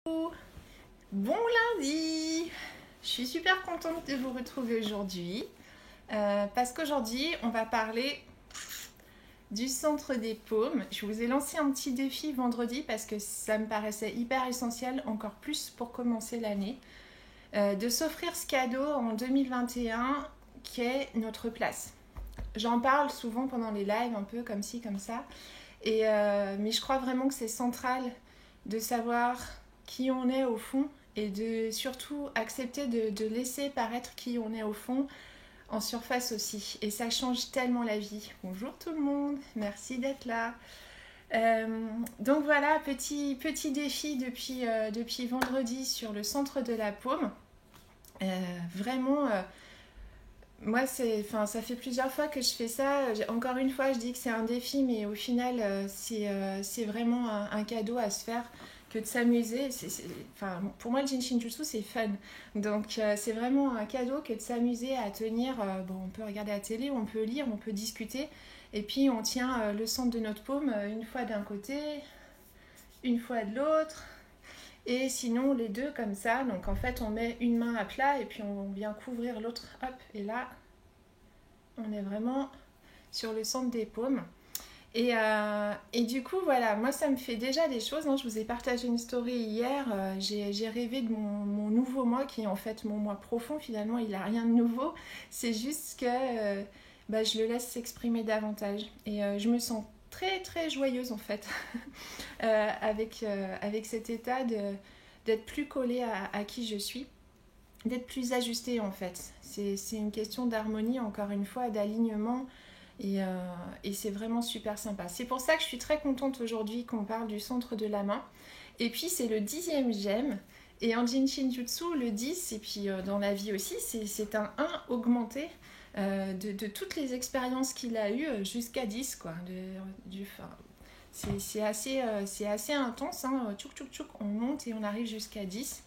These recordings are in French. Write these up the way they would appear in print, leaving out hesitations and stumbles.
Bon lundi! Je suis super contente de vous retrouver aujourd'hui parce qu'aujourd'hui on va parler du centre des paumes. Je vous ai lancé un petit défi vendredi parce que ça me paraissait hyper essentiel, encore plus pour commencer l'année, de s'offrir ce cadeau en 2021 qui est notre place. J'en parle souvent pendant les lives, un peu comme ci, comme ça, mais je crois vraiment que c'est central de savoir qui on est au fond et de surtout accepter de laisser paraître qui on est au fond en surface aussi. Et ça change tellement la vie. Bonjour tout le monde, merci d'être là. Donc voilà, petit défi depuis vendredi sur le centre de la paume. Vraiment, moi, ça fait plusieurs fois que je fais ça. Encore une fois, je dis que c'est un défi, mais au final, c'est vraiment un cadeau à se faire que de s'amuser. Pour moi, le Jinshinjutsu, c'est fun. Donc, c'est vraiment un cadeau que de s'amuser à tenir. Bon, on peut regarder la télé, on peut lire, on peut discuter. Et puis, on tient le centre de notre paume une fois d'un côté, une fois de l'autre. Et sinon, les deux comme ça. Donc, en fait, on met une main à plat et puis on vient couvrir l'autre. Hop, et là, on est vraiment sur le centre des paumes. Et du coup, voilà, moi ça me fait déjà des choses. Hein. Je vous ai partagé une story hier. J'ai rêvé de mon nouveau moi, qui est en fait mon moi profond. Finalement, il n'a rien de nouveau. C'est juste que je le laisse s'exprimer davantage. Et je me sens très très joyeuse en fait avec cet état d'être plus collée à qui je suis, d'être plus ajustée en fait. C'est une question d'harmonie, encore une fois, d'alignement. Et c'est vraiment super sympa. C'est pour ça que je suis très contente aujourd'hui qu'on parle du centre de la main. Et puis c'est le 10e gemme. Et en Jinshinjutsu, le 10, et puis dans la vie aussi, c'est un 1 augmenté de toutes les expériences qu'il a eues jusqu'à 10. Quoi, c'est assez intense. Hein. Tchouk, tchouk, tchouk, on monte et on arrive jusqu'à 10.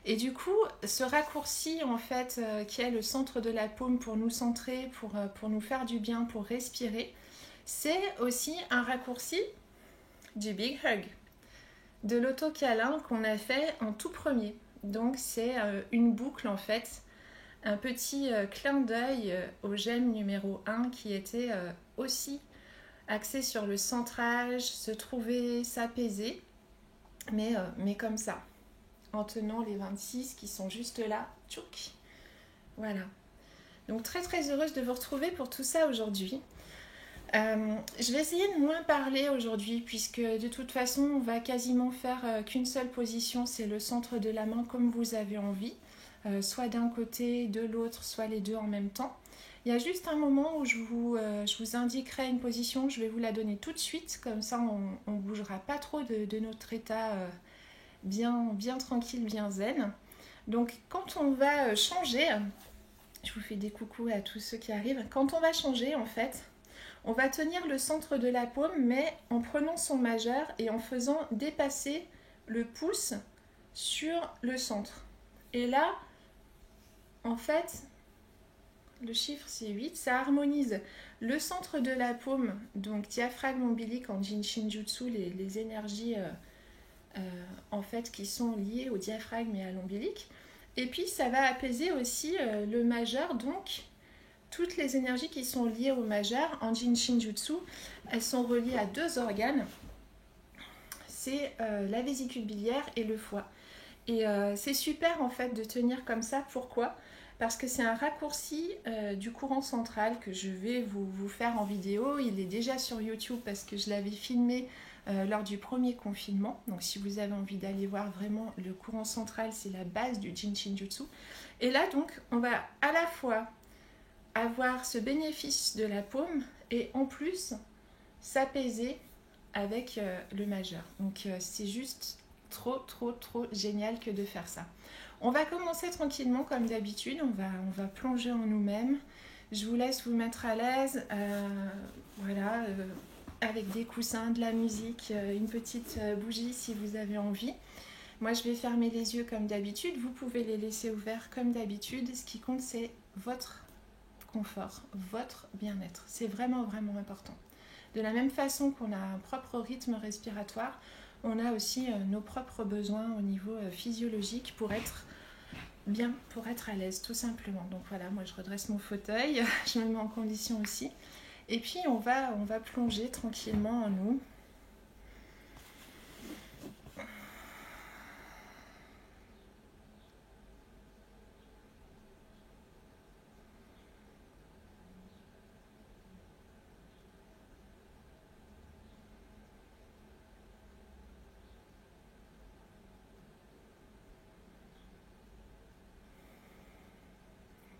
Et du coup, ce raccourci, en fait, qui est le centre de la paume pour nous centrer, pour nous faire du bien, pour respirer, c'est aussi un raccourci du Big Hug, de l'auto-câlin qu'on a fait en tout premier. Donc, c'est une boucle, en fait, un petit clin d'œil au gemme numéro 1 qui était aussi axé sur le centrage, se trouver, s'apaiser, mais comme ça, en tenant les 26 qui sont juste là. Tchouk. Voilà. Donc très très heureuse de vous retrouver pour tout ça aujourd'hui. Je vais essayer de moins parler aujourd'hui puisque de toute façon on va quasiment faire qu'une seule position, c'est le centre de la main comme vous avez envie, soit d'un côté, de l'autre, soit les deux en même temps. Il y a juste un moment où je vous indiquerai une position, je vais vous la donner tout de suite, comme ça on ne bougera pas trop de notre état bien tranquille, bien zen. Donc quand on va changer, je vous fais des coucous à tous ceux qui arrivent, quand on va changer en fait, on va tenir le centre de la paume mais en prenant son majeur et en faisant dépasser le pouce sur le centre. Et là, en fait, le chiffre c'est 8, ça harmonise le centre de la paume, donc diaphragme ombilique en Jinshinjutsu, les énergies en fait qui sont liées au diaphragme et à l'ombilic. Et puis ça va apaiser aussi le majeur, donc toutes les énergies qui sont liées au majeur en Jinshinjutsu, elles sont reliées à deux organes, c'est la vésicule biliaire et le foie. Et c'est super en fait de tenir comme ça. Pourquoi ? Parce que c'est un raccourci du courant central que je vais vous faire en vidéo. Il est déjà sur YouTube parce que je l'avais filmé lors du premier confinement. Donc si vous avez envie d'aller voir vraiment le courant central, c'est la base du Jinshinjutsu. Et là donc, on va à la fois avoir ce bénéfice de la paume et en plus s'apaiser avec le majeur. Donc c'est juste trop génial que de faire ça. On va commencer tranquillement comme d'habitude, on va plonger en nous-mêmes. Je vous laisse vous mettre à l'aise, avec des coussins, de la musique, une petite bougie si vous avez envie. Moi je vais fermer les yeux comme d'habitude, vous pouvez les laisser ouverts comme d'habitude. Ce qui compte c'est votre confort, votre bien-être. C'est vraiment important. De la même façon qu'on a un propre rythme respiratoire, on a aussi nos propres besoins au niveau physiologique pour être bien, pour être à l'aise tout simplement. Donc voilà, moi je redresse mon fauteuil, je me mets en condition aussi. Et puis on va plonger tranquillement en nous.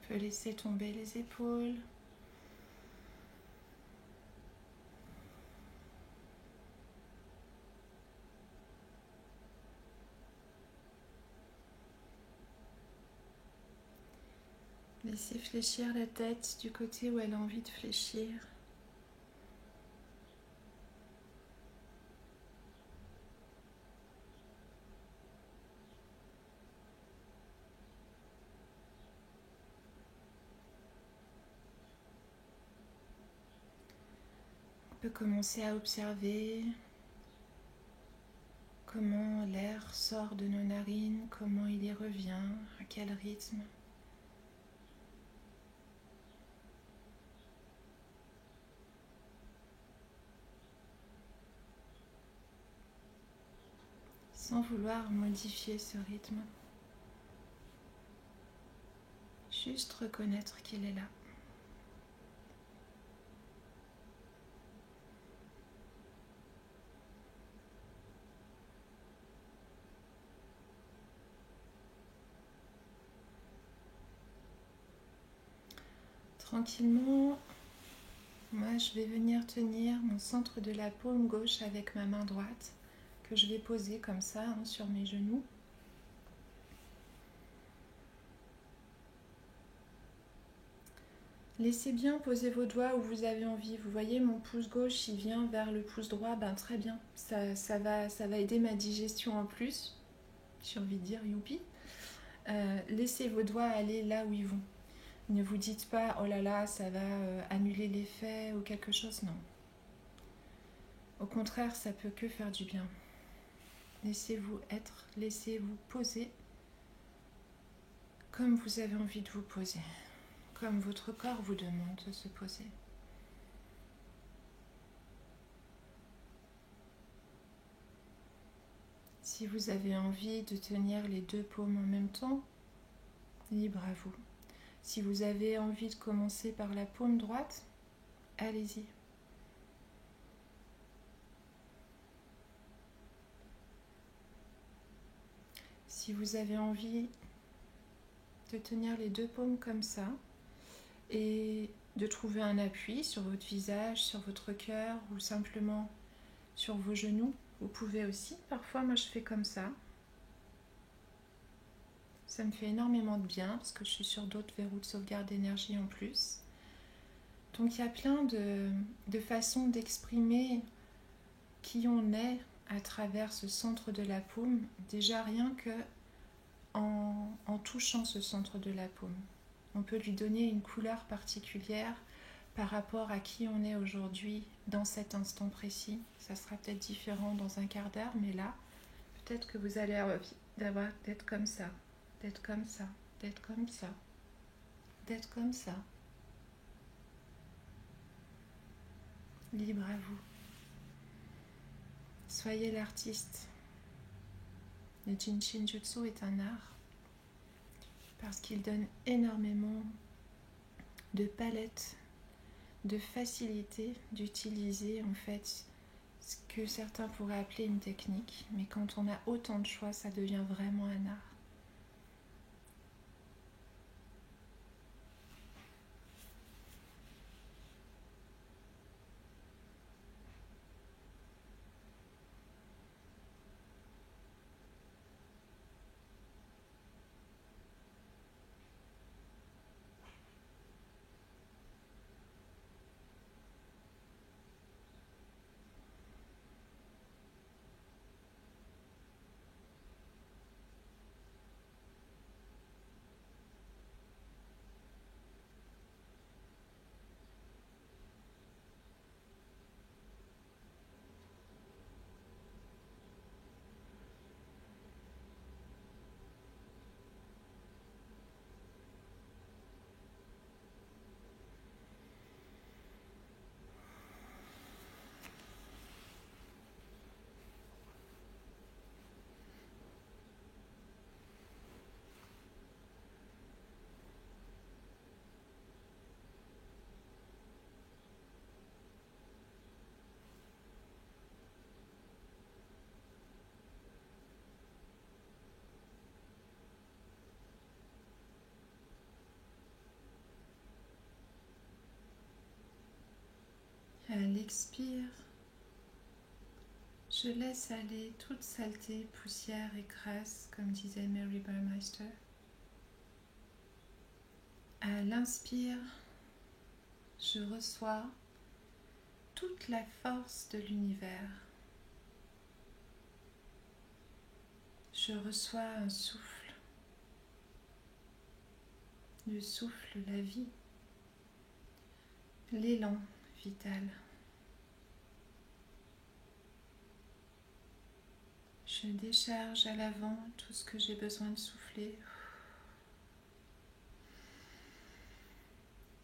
On peut laisser tomber les épaules. Laissez fléchir la tête du côté où elle a envie de fléchir. On peut commencer à observer comment l'air sort de nos narines, comment il y revient, à quel rythme. Sans vouloir modifier ce rythme. Juste reconnaître qu'il est là. Tranquillement, moi je vais venir tenir mon centre de la paume gauche avec ma main droite que je vais poser comme ça sur mes genoux. Laissez bien poser vos doigts où vous avez envie. Vous voyez, mon pouce gauche, il vient vers le pouce droit. Ben, très bien, ça va aider ma digestion en plus. J'ai envie de dire youpi. Laissez vos doigts aller là où ils vont. Ne vous dites pas, oh là là, ça va annuler l'effet ou quelque chose. Non. Au contraire, ça peut que faire du bien. Laissez-vous être, laissez-vous poser comme vous avez envie de vous poser. Comme votre corps vous demande de se poser. Si vous avez envie de tenir les deux paumes en même temps, libre à vous. Si vous avez envie de commencer par la paume droite, allez-y. Si vous avez envie de tenir les deux paumes comme ça, et de trouver un appui sur votre visage, sur votre cœur ou simplement sur vos genoux. Vous pouvez aussi, parfois moi je fais comme ça. Ça me fait énormément de bien parce que je suis sur d'autres verrous de sauvegarde d'énergie en plus. Donc il y a plein de façons d'exprimer qui on est à travers ce centre de la paume. Déjà rien que en touchant ce centre de la paume. On peut lui donner une couleur particulière par rapport à qui on est aujourd'hui dans cet instant précis. Ça sera peut-être différent dans un quart d'heure, mais là, peut-être que vous allez avoir envie d'être comme ça, d'être comme ça, d'être comme ça, d'être comme ça. Libre à vous. Soyez l'artiste. Le Jinshin Jutsu est un art parce qu'il donne énormément de palettes, de facilité d'utiliser en fait ce que certains pourraient appeler une technique, mais quand on a autant de choix, ça devient vraiment un art. l'expire, je laisse aller toute saleté, poussière et crasse, comme disait Mary Burmeister. À l'inspire, je reçois toute la force de l'univers. Je reçois un souffle, le souffle, la vie, l'élan vital. Je décharge à l'avant tout ce que j'ai besoin de souffler.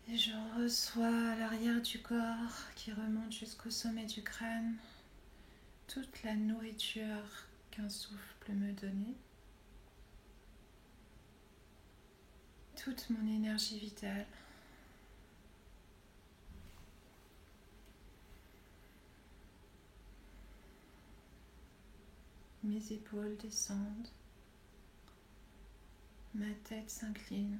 Et je reçois à l'arrière du corps qui remonte jusqu'au sommet du crâne toute la nourriture qu'un souffle peut me donner, toute mon énergie vitale. Mes épaules descendent, ma tête s'incline.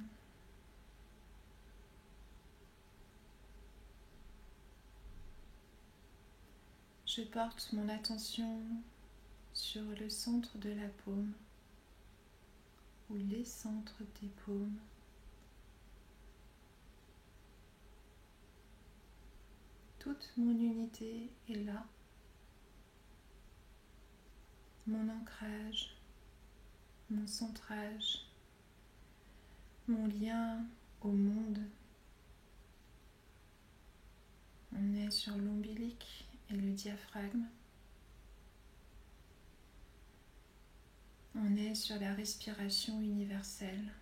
Je porte mon attention sur le centre de la paume ou les centres des paumes. Toute mon unité est là. Mon ancrage, mon centrage, mon lien au monde. On est sur l'ombilic et le diaphragme. On est sur la respiration universelle.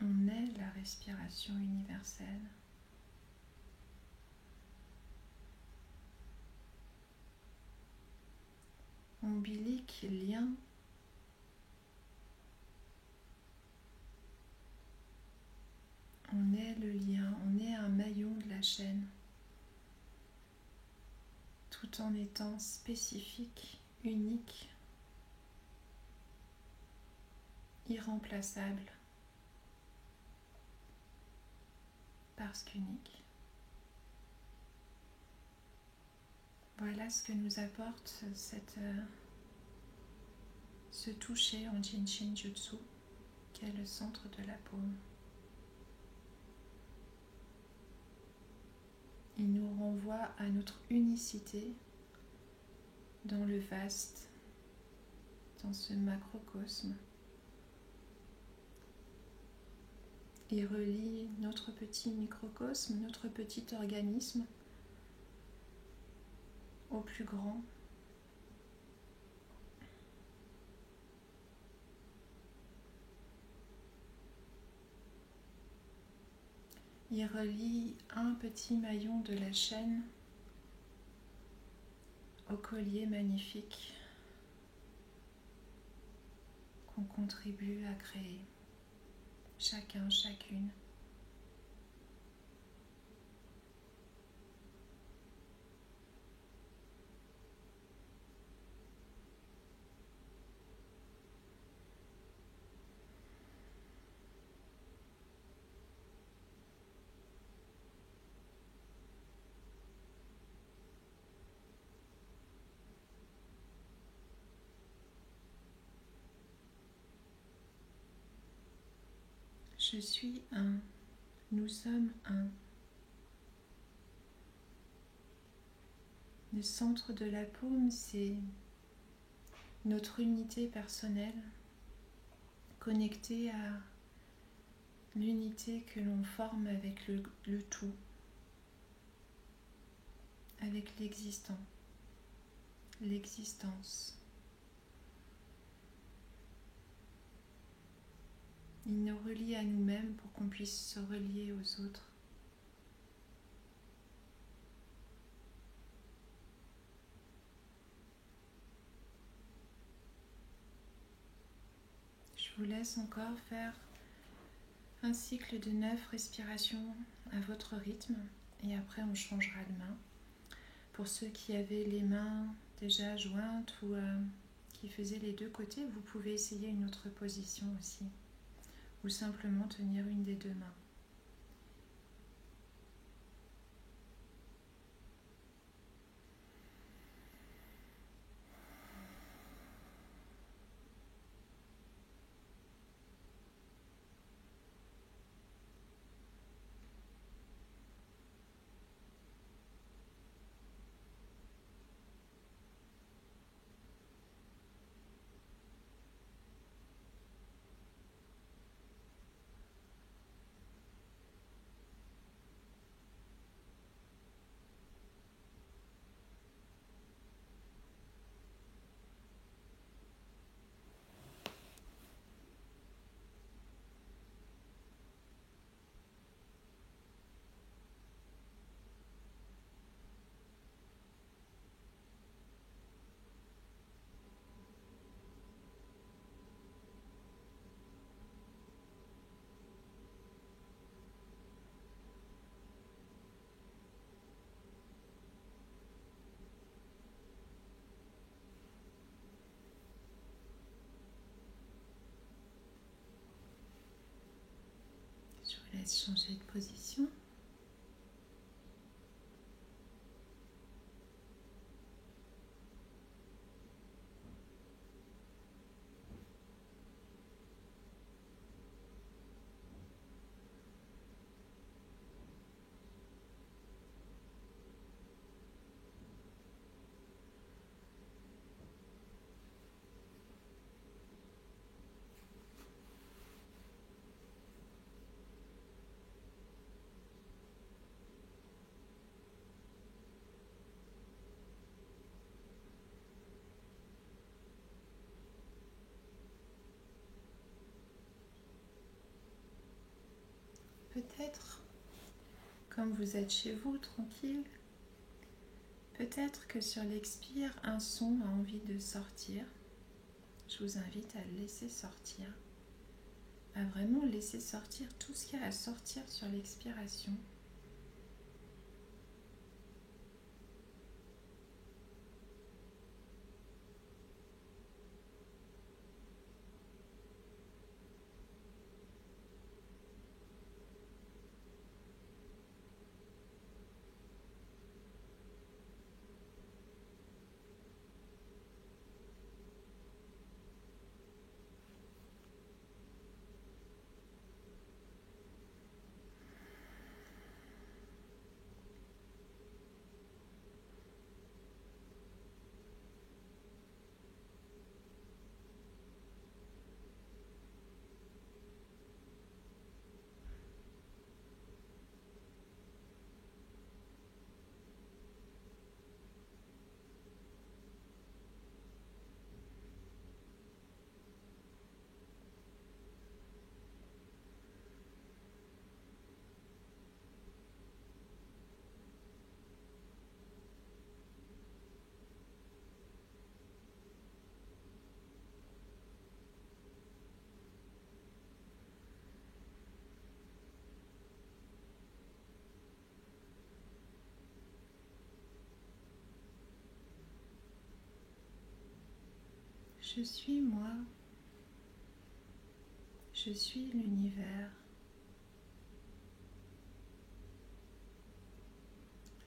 On est la respiration universelle. Ombilic, lien. On est le lien, on est un maillon de la chaîne, tout en étant spécifique, unique, irremplaçable, parce qu'unique. Voilà ce que nous apporte ce toucher en Jinshin Jutsu, qui est le centre de la paume. Il nous renvoie à notre unicité dans le vaste, dans ce macrocosme. Il relie notre petit microcosme, notre petit organisme au plus grand. Il relie un petit maillon de la chaîne au collier magnifique qu'on contribue à créer, chacun, chacune. Je suis un, nous sommes un. Le centre de la paume, c'est notre unité personnelle connectée à l'unité que l'on forme avec le tout, avec l'existant, l'existence. Il nous relie à nous-mêmes pour qu'on puisse se relier aux autres. Je vous laisse encore faire un cycle de 9 respirations à votre rythme et après on changera de main. Pour ceux qui avaient les mains déjà jointes ou qui faisaient les deux côtés, vous pouvez essayer une autre position aussi. Ou simplement tenir une des deux mains. laisse changer de position. Peut-être, comme vous êtes chez vous, tranquille, peut-être que sur l'expire, un son a envie de sortir. Je vous invite à le laisser sortir, à vraiment laisser sortir tout ce qu'il y a à sortir sur l'expiration. Je suis moi, je suis l'univers,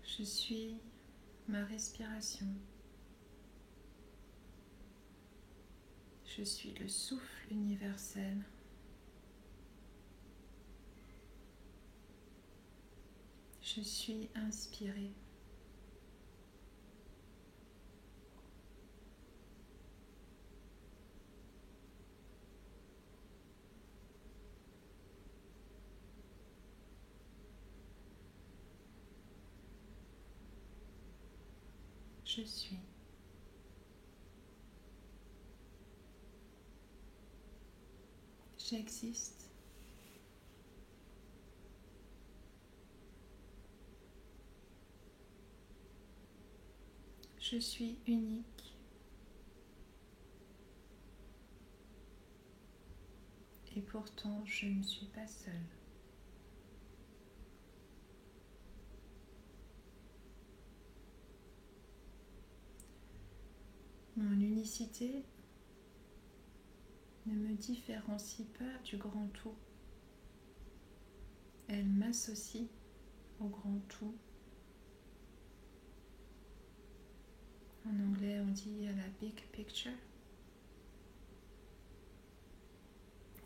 je suis ma respiration, je suis le souffle universel, je suis inspiré. Je suis. J'existe. Je suis unique. Et pourtant, je ne suis pas seule. Mon unicité ne me différencie pas du grand tout. Elle m'associe au grand tout. En anglais, on dit à la big picture,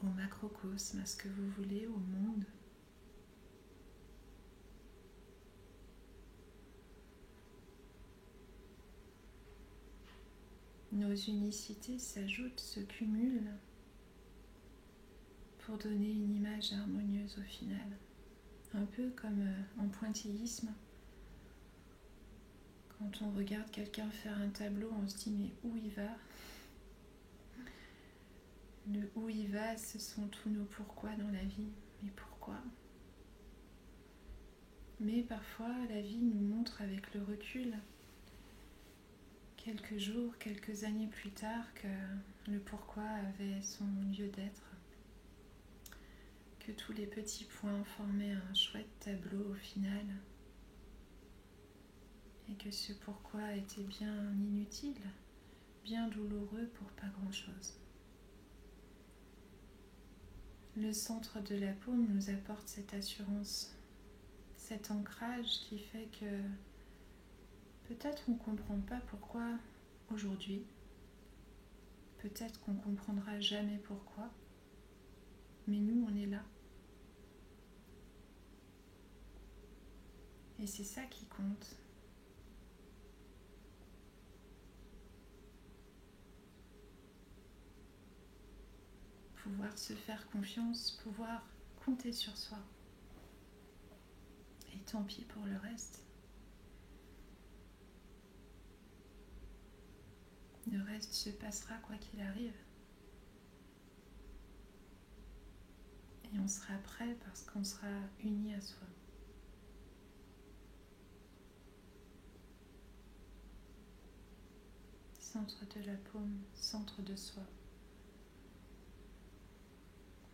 au macrocosme, à ce que vous voulez, au monde. Nos unicités s'ajoutent, se cumulent pour donner une image harmonieuse au final. Un peu comme en pointillisme. Quand on regarde quelqu'un faire un tableau, on se dit mais où il va? Le où il va, ce sont tous nos pourquoi dans la vie. Mais pourquoi? Mais parfois, la vie nous montre avec le recul, quelques jours, quelques années plus tard, que le pourquoi avait son lieu d'être. Que tous les petits points formaient un chouette tableau au final. Et que ce pourquoi était bien inutile, bien douloureux pour pas grand-chose. Le centre de la paume nous apporte cette assurance, cet ancrage qui fait que peut-être on ne comprend pas pourquoi aujourd'hui, peut-être qu'on ne comprendra jamais pourquoi, mais nous on est là. Et c'est ça qui compte. Pouvoir se faire confiance, pouvoir compter sur soi. Et tant pis pour le reste. Le reste se passera quoi qu'il arrive. Et on sera prêt parce qu'on sera unis à soi. Centre de la paume, centre de soi.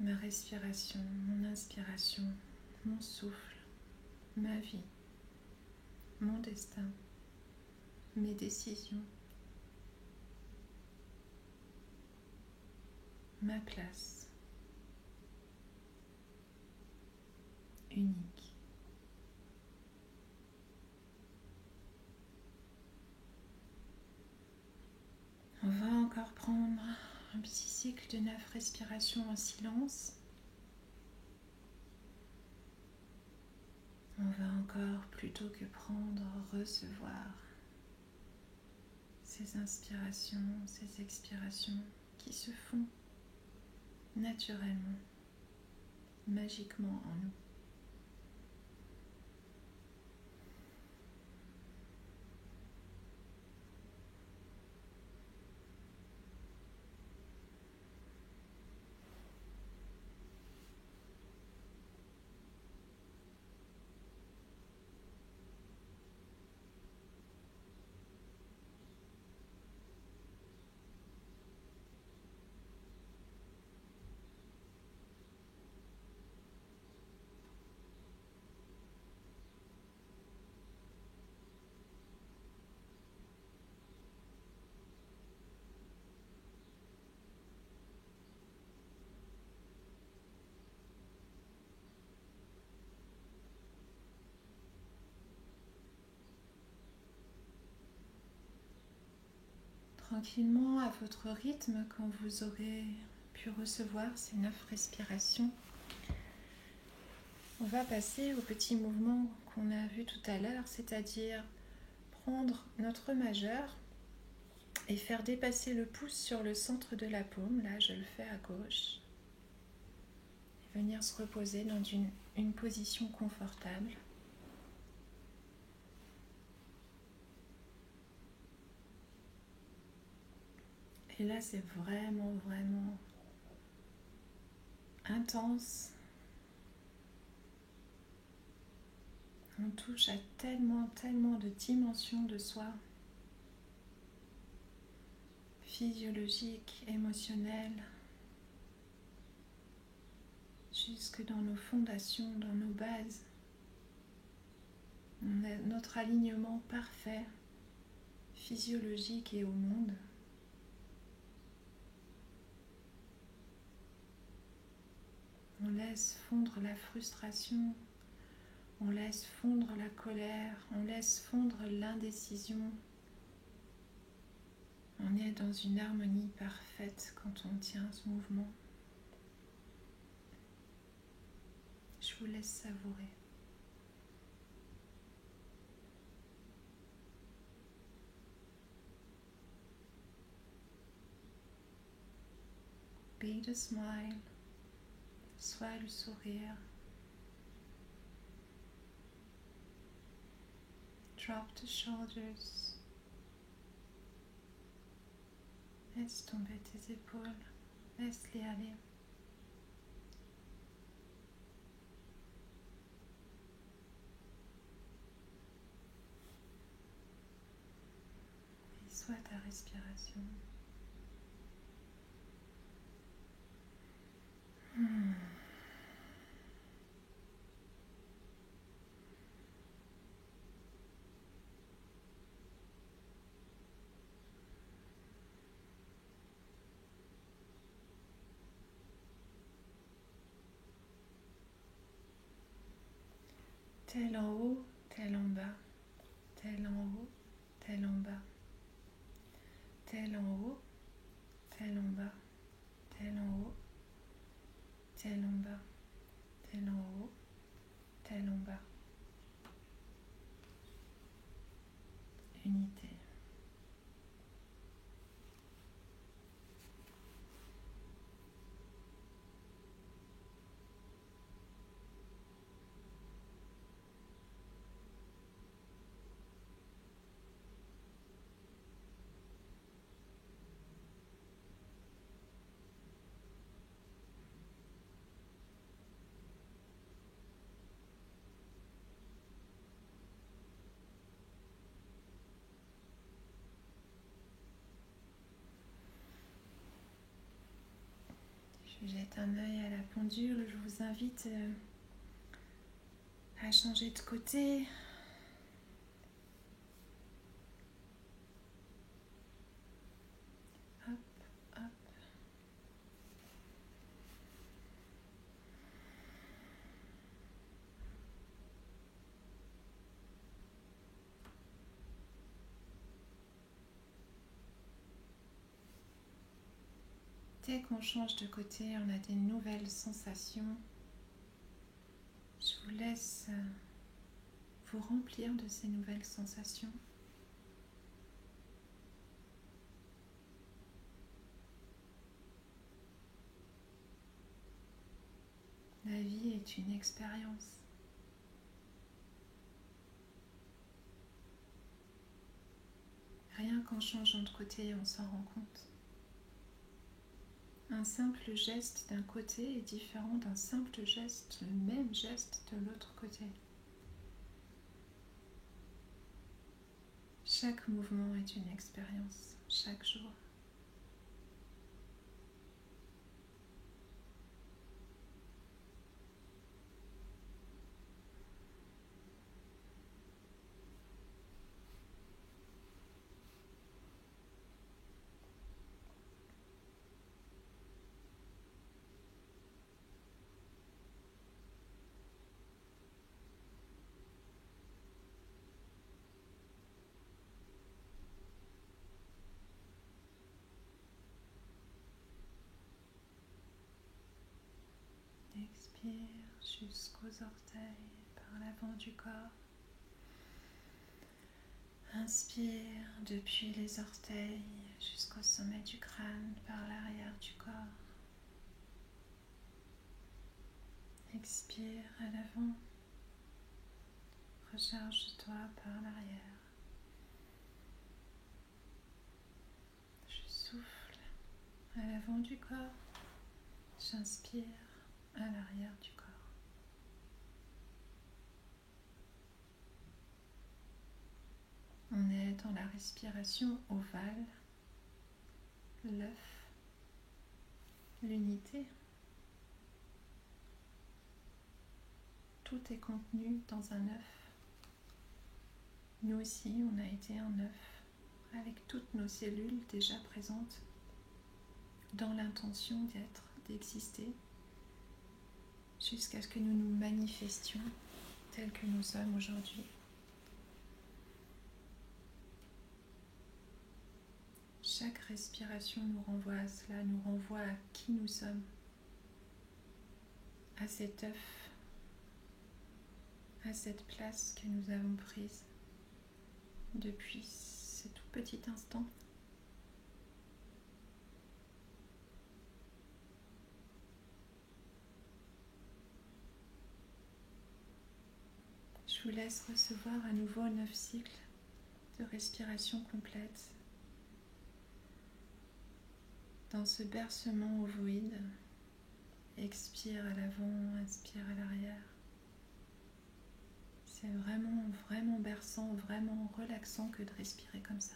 Ma respiration, mon inspiration, mon souffle, ma vie, mon destin, mes décisions, ma place, unique. On va encore prendre un petit cycle de 9 respirations en silence. On va encore, plutôt que prendre, recevoir ces inspirations, ces expirations qui se font naturellement, magiquement en nous. Tranquillement, à votre rythme, quand vous aurez pu recevoir ces 9 respirations, on va passer au petit mouvement qu'on a vu tout à l'heure, c'est-à-dire prendre notre majeur et faire dépasser le pouce sur le centre de la paume. Là, je le fais à gauche. Et venir se reposer dans une position confortable. Et là, c'est vraiment, vraiment intense. On touche à tellement, tellement de dimensions de soi. Physiologiques, émotionnelles. Jusque dans nos fondations, dans nos bases. On a notre alignement parfait, physiologique et au monde. On laisse fondre la frustration, on laisse fondre la colère, on laisse fondre l'indécision. On est dans une harmonie parfaite quand on tient ce mouvement. Je vous laisse savourer. Be the smile. Sois le sourire. Drop the shoulders. Laisse tomber tes épaules. Laisse-les aller. Et sois ta respiration. tel en haut, tel en bas, tel en haut, tel en bas, tel en haut, tel en bas, tel en haut, tel en bas, tel en haut, tel en bas. Unité. Je jette un œil à la pendule, je vous invite à changer de côté. Hop, hop. Dès qu'on change de côté, on a des nouvelles sensations. Je vous laisse vous remplir de ces nouvelles sensations. La vie est une expérience. Rien qu'en changeant de côté, on s'en rend compte. Un simple geste d'un côté est différent d'un simple geste, le même geste de l'autre côté. Chaque mouvement est une expérience, chaque jour. Expire jusqu'aux orteils par l'avant du corps. Inspire depuis les orteils jusqu'au sommet du crâne par l'arrière du corps. Expire à l'avant. Recharge-toi par l'arrière. Je souffle à l'avant du corps. J'inspire à l'arrière du corps. On est dans la respiration ovale, l'œuf, l'unité. Tout est contenu dans un œuf. Nous aussi, on a été un œuf avec toutes nos cellules déjà présentes dans l'intention d'être, d'exister, jusqu'à ce que nous nous manifestions tels que nous sommes aujourd'hui. Chaque respiration nous renvoie à cela, nous renvoie à qui nous sommes, à cet œuf, à cette place que nous avons prise depuis ce tout petit instant. Je vous laisse recevoir à nouveau 9 cycles de respiration complète dans ce bercement ovoïde. Expire à l'avant, inspire à l'arrière. C'est vraiment, vraiment berçant, vraiment relaxant que de respirer comme ça.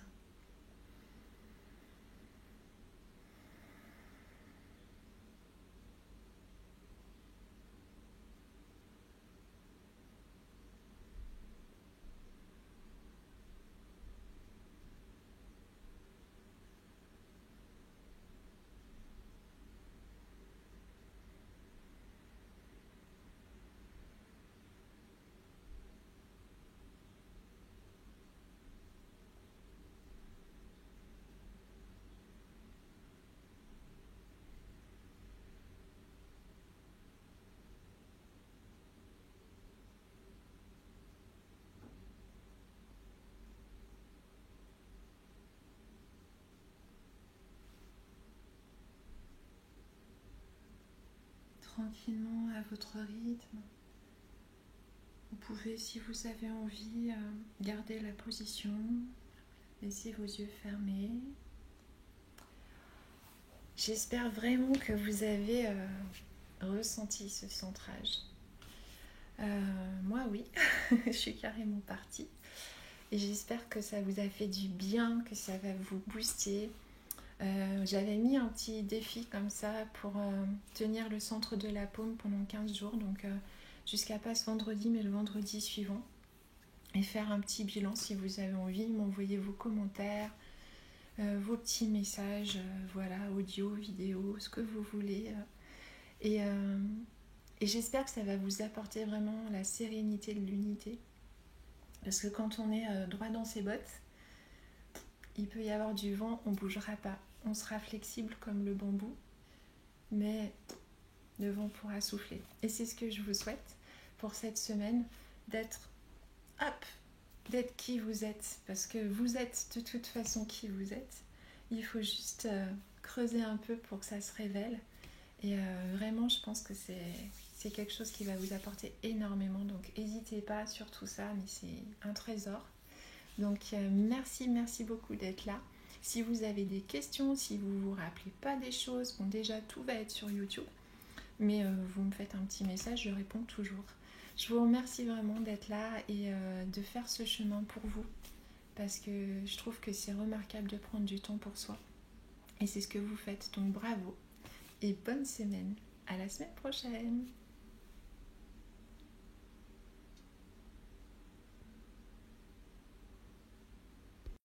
tranquillement à votre rythme. Vous pouvez, si vous avez envie, garder la position, laisser vos yeux fermés. J'espère vraiment que vous avez ressenti ce centrage. Moi, oui, je suis carrément partie. Et j'espère que ça vous a fait du bien, que ça va vous booster. J'avais mis un petit défi comme ça pour tenir le centre de la paume pendant 15 jours, donc jusqu'à pas ce vendredi, mais le vendredi suivant. Et faire un petit bilan si vous avez envie, m'envoyer vos commentaires, vos petits messages, voilà, audio, vidéo, ce que vous voulez. Et j'espère que ça va vous apporter vraiment la sérénité de l'unité. Parce que quand on est droit dans ses bottes, il peut y avoir du vent, on ne bougera pas. On sera flexible comme le bambou, mais le vent pourra souffler. Et c'est ce que je vous souhaite pour cette semaine, d'être qui vous êtes. Parce que vous êtes de toute façon qui vous êtes. Il faut juste creuser un peu pour que ça se révèle. Et vraiment, je pense que c'est quelque chose qui va vous apporter énormément. Donc, n'hésitez pas sur tout ça, mais c'est un trésor. Donc, merci beaucoup d'être là. Si vous avez des questions, si vous ne vous rappelez pas des choses, bon, déjà, tout va être sur YouTube. Mais vous me faites un petit message, je réponds toujours. Je vous remercie vraiment d'être là et de faire ce chemin pour vous. Parce que je trouve que c'est remarquable de prendre du temps pour soi. Et c'est ce que vous faites, donc bravo. Et bonne semaine. À la semaine prochaine.